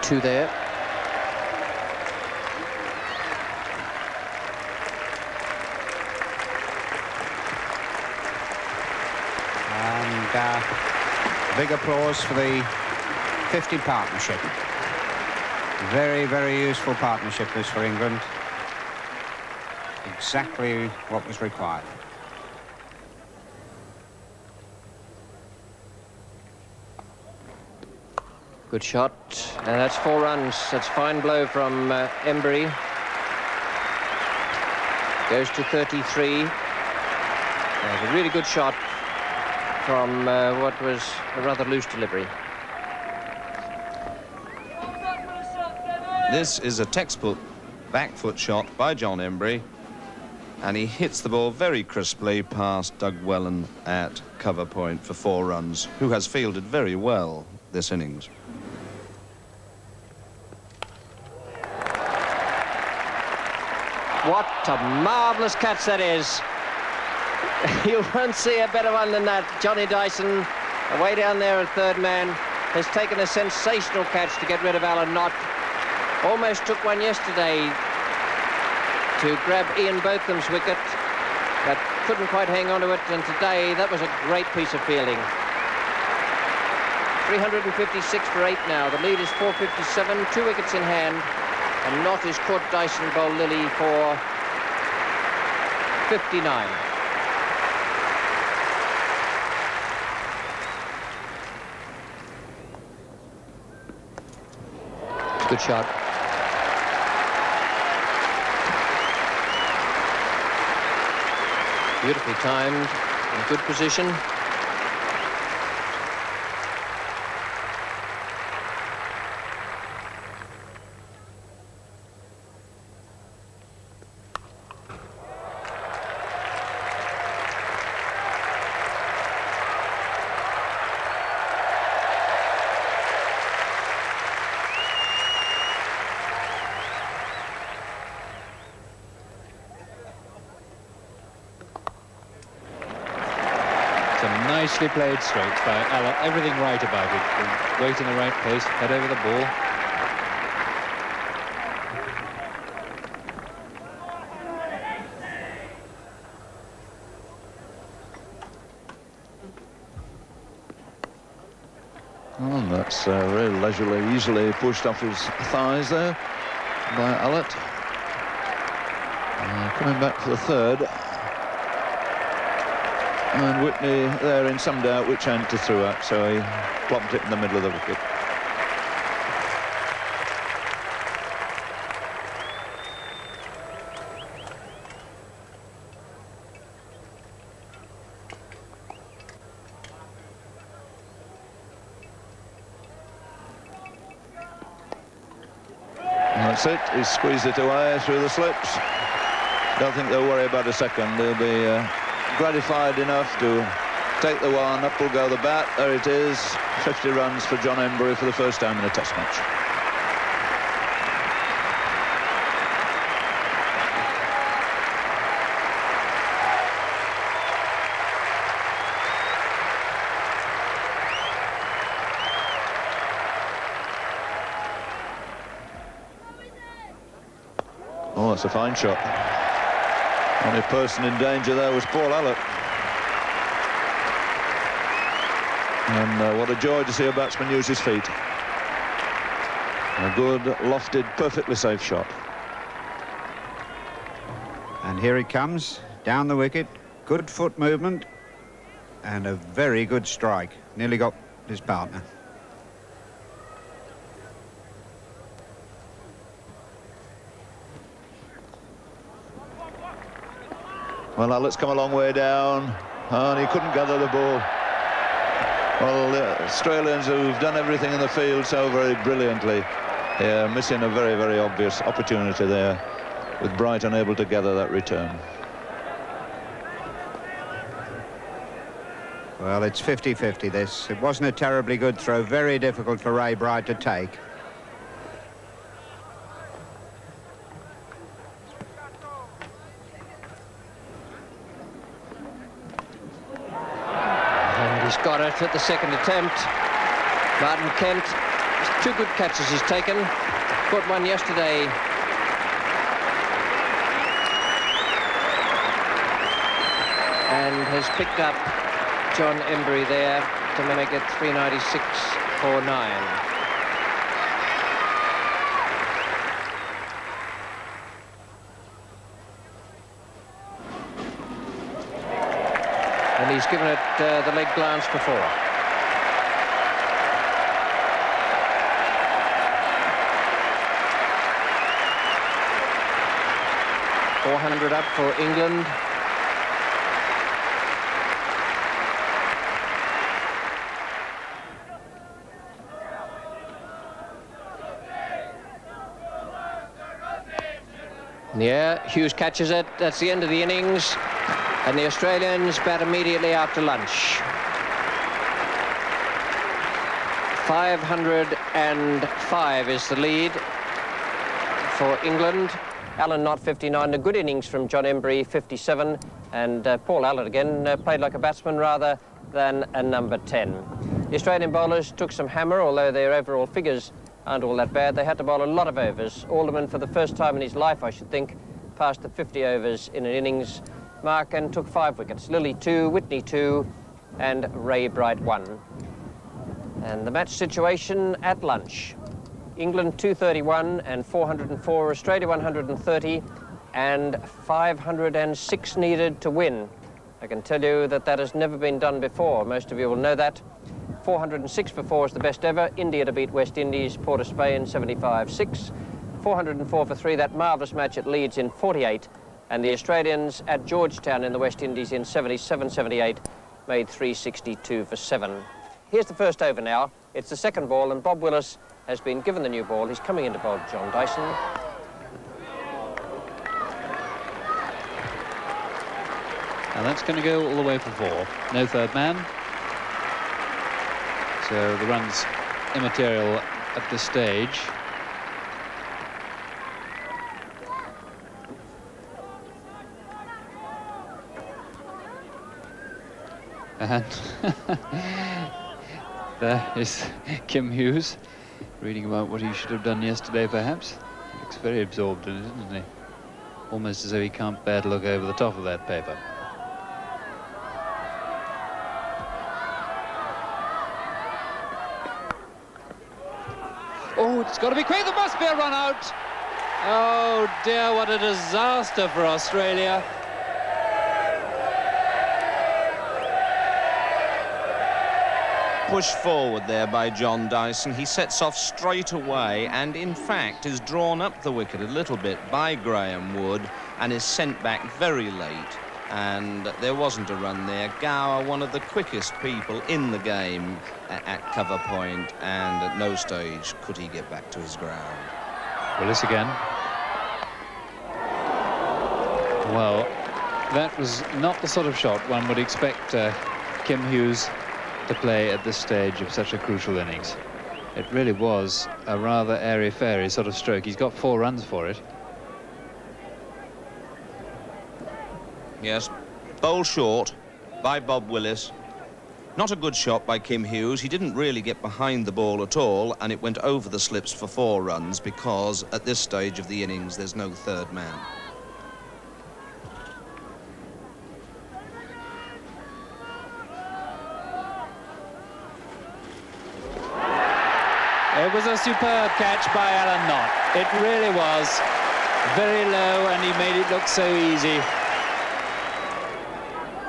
2 there. And big applause for the 50 partnership. Very, very useful partnership this for England. Exactly what was required. Good shot, and that's 4 runs. That's fine blow from Embry. Goes to 33. A really good shot from what was a rather loose delivery. This is a textbook back foot shot by John Embry, and he hits the ball very crisply past Doug Wellen at cover point for 4 runs, who has fielded very well this innings. What a marvellous catch that is. You won't see a better one than that. Johnny Dyson, away down there at third man, has taken a sensational catch to get rid of Alan Knott. Almost took one yesterday to grab Ian Botham's wicket, but couldn't quite hang on to it, and today that was a great piece of fielding. 356 for 8 now. The lead is 457, 2 wickets in hand, and Knott has caught Dyson bowl Lilly for 59. Good shot. Beautifully timed, in good position. Nicely played strokes by Alan. Everything right about it. Weight in the right place, head over the ball. Oh, that's very leisurely, easily pushed off his thighs there by Allott. Coming back for the third. And Whitney there in some doubt which end to throw at, so he plopped it in the middle of the wicket. And that's it, he's squeezed it away through the slips. Don't think they'll worry about a second. They'll be gratified enough to take the one. Up will go the bat. There it is. 50 runs for John Embry for the first time in a test match. Oh, that's a fine shot. Only person in danger there was Paul Allott. And what a joy to see a batsman use his feet. A good, lofted, perfectly safe shot. And here it comes, down the wicket. Good foot movement. And a very good strike. Nearly got his partner. Well, Allott's come a long way down, and he couldn't gather the ball. Well, the Australians who've done everything in the field so very brilliantly, missing a very, very obvious opportunity there, with Bright unable to gather that return. Well, it's 50-50 this. It wasn't a terribly good throw, very difficult for Ray Bright to take. He's got it at the second attempt. Martin Kent Two good catches he's taken. Caught one yesterday. And has picked up John Embry there to make it 396.49. And he's given it the leg glance for 4. .400 up for England. Yeah, Hughes catches it. That's the end of the innings. And the Australians bat immediately after lunch. 505 is the lead for England. Alan Knott, 59. A good innings from John Embry, 57. And Paul Allott again played like a batsman rather than a number 10. The Australian bowlers took some hammer, although their overall figures aren't all that bad. They had to bowl a lot of overs. Alderman, for the first time in his life, I should think, passed the 50 overs in an innings mark and took 5 wickets. Lilly 2, Whitney 2, and Ray Bright 1. And the match situation at lunch. England 231 and 404, Australia 130 and 506 needed to win. I can tell you that that has never been done before. Most of you will know that. 406 for 4 is the best ever. India to beat West Indies, Port of Spain 75-6. 404 for 3, that marvellous match at Leeds in 48. And the Australians at Georgetown in the West Indies in 77-78 made 362 for 7. Here's the first over now. It's the second ball, and Bob Willis has been given the new ball. He's coming in to bowl John Dyson. And that's going to go all the way for 4. No third man. So the run's immaterial at this stage. And there is Kim Hughes reading about what he should have done yesterday, perhaps. He looks very absorbed in it, doesn't he? Almost as though he can't bear to look over the top of that paper. Oh, it's got to be quick. There must be a run out. Oh dear, what a disaster for Australia. Pushed forward there by John Dyson. He sets off straight away and in fact is drawn up the wicket a little bit by Graham Wood and is sent back very late, and there wasn't a run there. Gower, one of the quickest people in the game at cover point, and at no stage could he get back to his ground. Willis again. Well, that was not the sort of shot one would expect Kim Hughes to play at this stage of such a crucial innings. It really was a rather airy-fairy sort of stroke. He's got 4 runs for it. Yes, bowl short by Bob Willis. Not a good shot by Kim Hughes. He didn't really get behind the ball at all, and it went over the slips for 4 runs because at this stage of the innings there's no third man. It was a superb catch by Alan Knott. It really was. Very low, and he made it look so easy.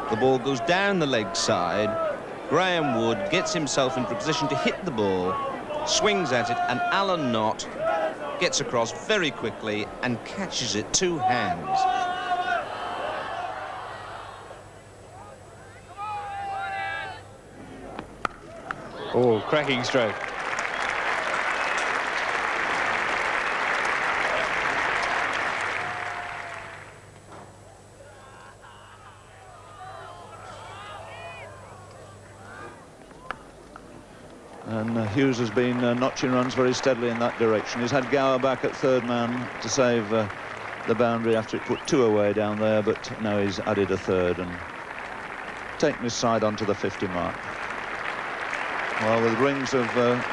The ball goes down the leg side. Graham Wood gets himself into a position to hit the ball, swings at it, and Alan Knott gets across very quickly and catches it 2 hands. Oh, cracking stroke. And Hughes has been notching runs very steadily in that direction. He's had Gower back at third man to save the boundary after it put 2 away down there, but now he's added a third and taken his side onto the 50 mark. Well, with rings of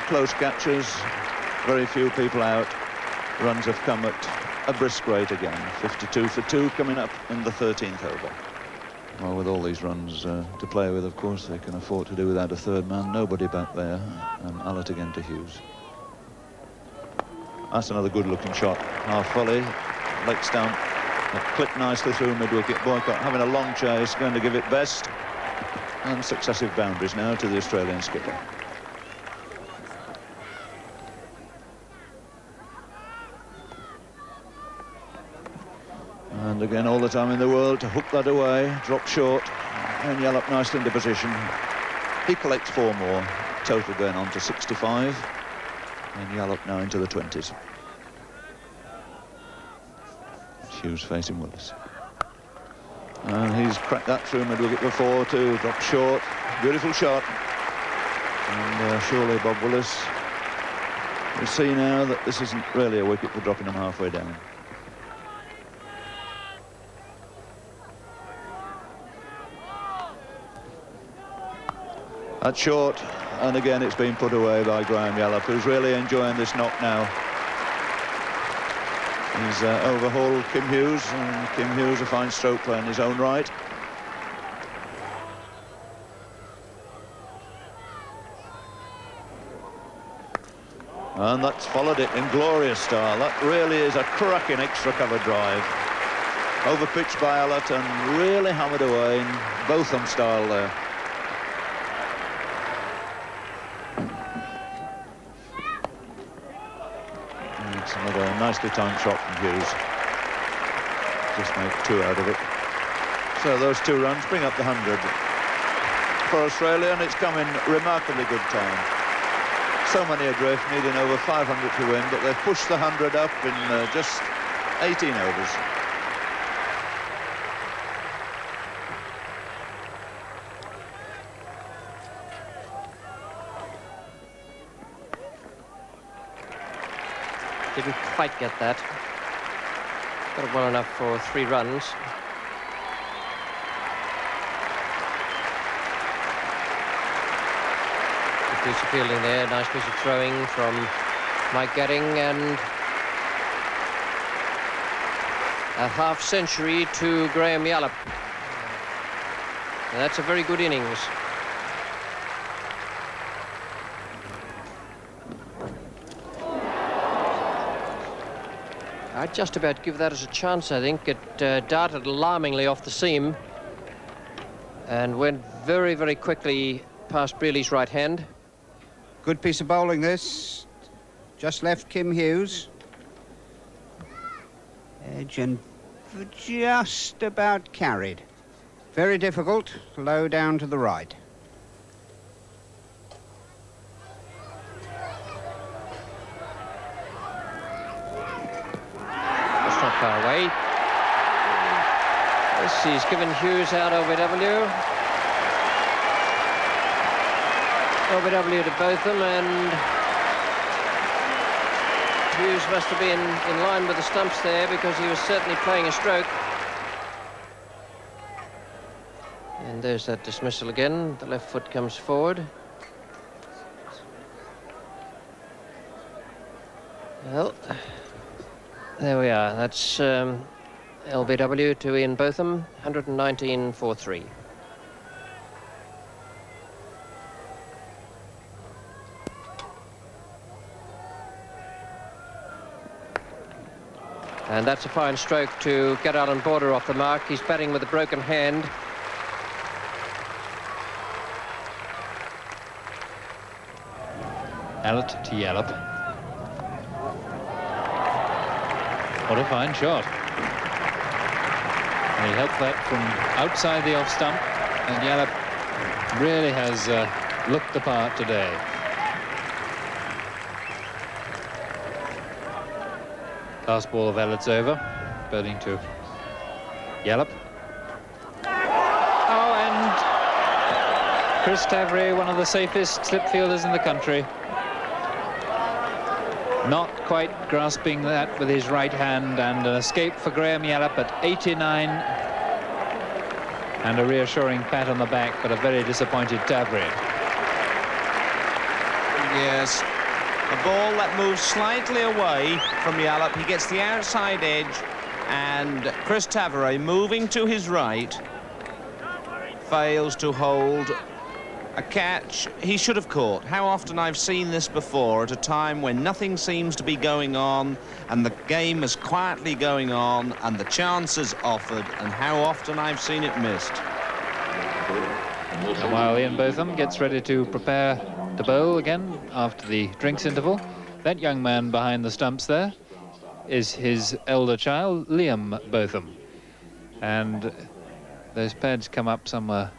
close catches, very few people out, runs have come at a brisk rate again. 52 for 2 coming up in the 13th over. Well, with all these runs to play with, of course, they can afford to do without a third man. Nobody back there. And Yallop again to Hughes. That's another good-looking shot. Half volley, leg stump. It clipped nicely through mid-wicket. Boycott having a long chase, going to give it best. And successive boundaries now to the Australian skipper. And again, all the time in the world to hook that away, drop short, and Yallop nicely into position. He collects 4 more, total going on to 65, and Yallop now into the 20s. Hughes facing Willis. And he's cracked that through mid-wicket before to drop short. Beautiful shot. And surely Bob Willis will see now that this isn't really a wicket for dropping him halfway down. That's short, and again it's been put away by Graham Yallop, who's really enjoying this knock now. He's overhauled Kim Hughes, and Kim Hughes a fine stroke player in his own right. And that's followed it in glorious style. That really is a cracking extra cover drive. Overpitched by Yallop and really hammered away in Botham style there. It's another nicely timed shot from Hughes. Just make 2 out of it. So those 2 runs bring up the 100 for Australia, and it's come in remarkably good time. So many adrift, needing over 500 to win, but they've pushed the 100 up in just 18 overs. Didn't quite get that. Got it well enough for 3 runs. Good piece of fielding there. Nice piece of throwing from Mike Gadding, and a half century to Graham Yallop. And that's a very good innings. I'd just about give that as a chance, I think. It darted alarmingly off the seam and went very, very quickly past Brealey's right hand. Good piece of bowling, this. Just left Kim Hughes. Edge and just about carried. Very difficult, low down to the right. Far away. Yes, he's given Hughes out OBW. OBW to Botham, and Hughes must have been in line with the stumps there, because he was certainly playing a stroke. And there's that dismissal again. The left foot comes forward. Well, there we are. That's LBW to Ian Botham, 119 for 3. And that's a fine stroke to get Alan Border off the mark. He's batting with a broken hand. Yallop to Yallop. What a fine shot. And he helped that from outside the off stump, and Yallop really has looked the part today. Last ball of Yallop's over. Batting to Yallop. Oh, and Chris Tavery, one of the safest slip fielders in the country. Not quite grasping that with his right hand, and an escape for Graham Yallop at 89. And a reassuring pat on the back, but a very disappointed Tavery. Yes. A ball that moves slightly away from Yallop. He gets the outside edge, and Chris Tavares, moving to his right, fails to hold a catch he should have caught. How often I've seen this before at a time when nothing seems to be going on and the game is quietly going on and the chances offered, and how often I've seen it missed. And while Ian Botham gets ready to prepare to bowl again after the drinks interval, that young man behind the stumps there is his elder child, Liam Botham. And those pads come up somewhere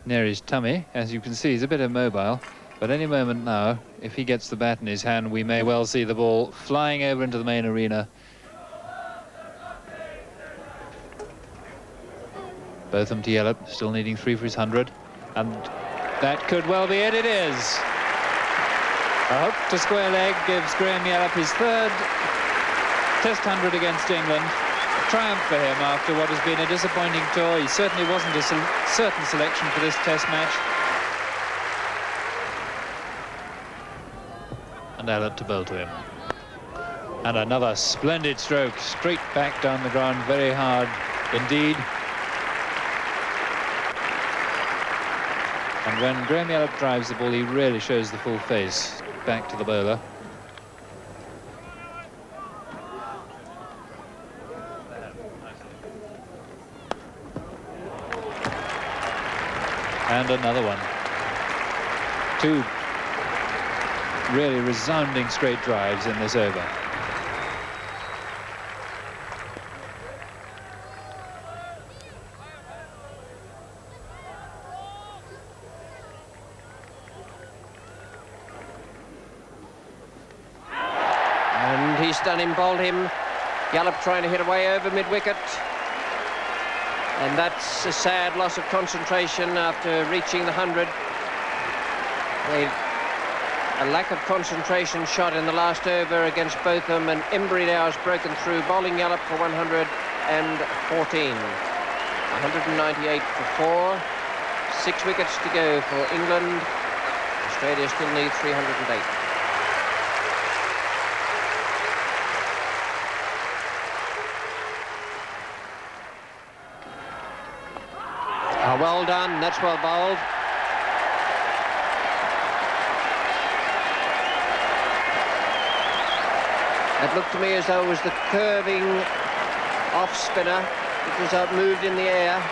near his tummy. As you can see, he's a bit immobile, but any moment now, if he gets the bat in his hand, we may well see the ball flying over into the main arena. Botham to Yallop, still needing 3 for his 100, and that could well be it. It is. A hook to square leg gives Graham Yallop his 3rd Test 100 against England. Triumph for him after what has been a disappointing tour. He certainly wasn't a certain selection for this Test match. And Yallop to bowl to him. And another splendid stroke, straight back down the ground, very hard indeed. And when Graham Yallop drives the ball, he really shows the full face back to the bowler. And another one. 2 really resounding straight drives in this over. And he's done him, bowled him. Yallop trying to hit away over mid-wicket. And that's a sad loss of concentration after reaching the 100. A lack of concentration shot in the last over against Botham, and Embry now has broken through, bowling Yallop for 114. 198 for 4. 6 wickets to go for England. Australia still needs 308. Oh, well done, that's well bowled. It looked to me as though it was the curving off spinner. It was moved in the air.